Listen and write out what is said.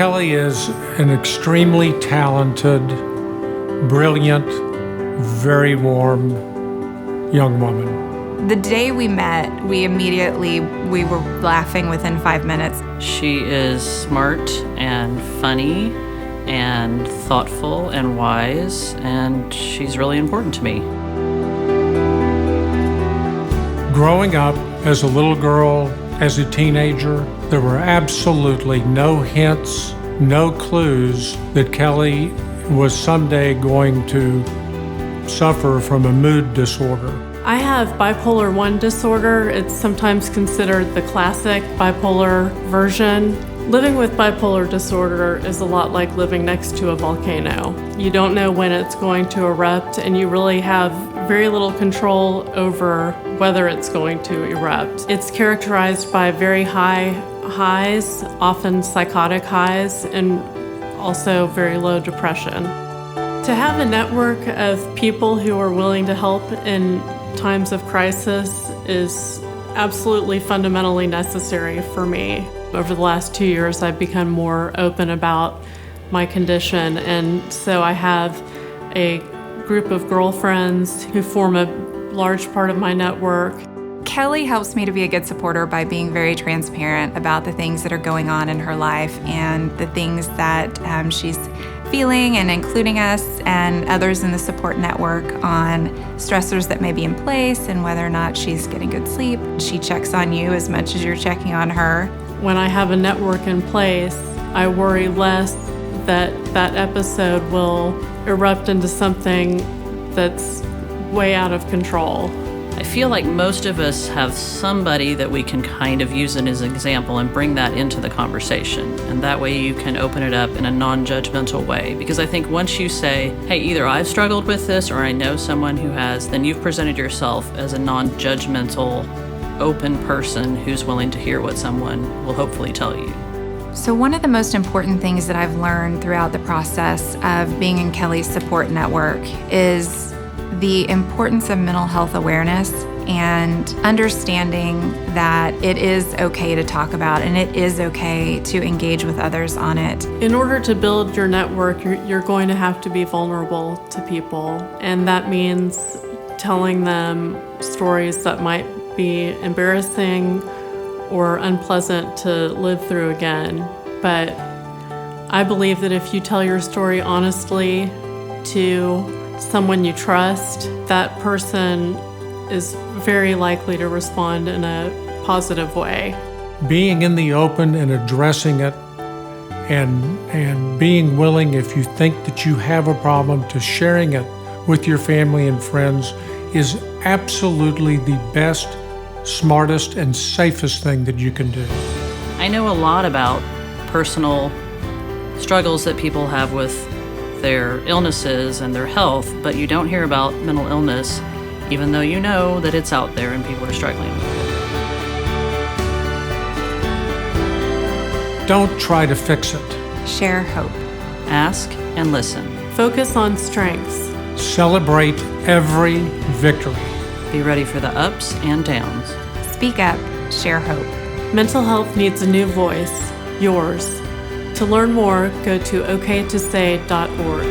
Kelly is an extremely talented, brilliant, very warm young woman. The day we met, we were laughing within 5 minutes. She is smart and funny and thoughtful and wise, and she's really important to me. Growing up as a little girl, as a teenager, there were absolutely no hints, no clues that Kelly was someday going to suffer from a mood disorder. I have bipolar 1 disorder. It's sometimes considered the classic bipolar version. Living with bipolar disorder is a lot like living next to a volcano. You don't know when it's going to erupt, and you really have very little control over whether it's going to erupt. It's characterized by very high highs, often psychotic highs, and also very low depression. To have a network of people who are willing to help in times of crisis is absolutely fundamentally necessary for me. Over the last 2 years, I've become more open about my condition, and so I have a group of girlfriends who form a large part of my network. Kelly helps me to be a good supporter by being very transparent about the things that are going on in her life and the things that she's feeling, and including us and others in the support network on stressors that may be in place and whether or not she's getting good sleep. She checks on you as much as you're checking on her. When I have a network in place, I worry less that that episode will erupt into something that's way out of control. I feel like most of us have somebody that we can kind of use it as an example and bring that into the conversation. And that way you can open it up in a non-judgmental way. Because I think once you say, hey, either I've struggled with this or I know someone who has, then you've presented yourself as a non-judgmental, open person who's willing to hear what someone will hopefully tell you. So one of the most important things that I've learned throughout the process of being in Kelly's support network is the importance of mental health awareness and understanding that it is okay to talk about and it is okay to engage with others on it. In order to build your network, you're going to have to be vulnerable to people, and that means telling them stories that might be embarrassing or unpleasant to live through again. But I believe that if you tell your story honestly to someone you trust, that person is very likely to respond in a positive way. Being in the open and addressing it and being willing, if you think that you have a problem, to sharing it with your family and friends is absolutely the best, smartest, and safest thing that you can do. I know a lot about personal struggles that people have with their illnesses and their health, but you don't hear about mental illness, even though you know that it's out there and people are struggling with it. Don't try to fix it. Share hope. Ask and listen. Focus on strengths. Celebrate every victory. Be ready for the ups and downs. Speak up. Share hope. Mental health needs a new voice, yours. To learn more, go to okaytosay.org.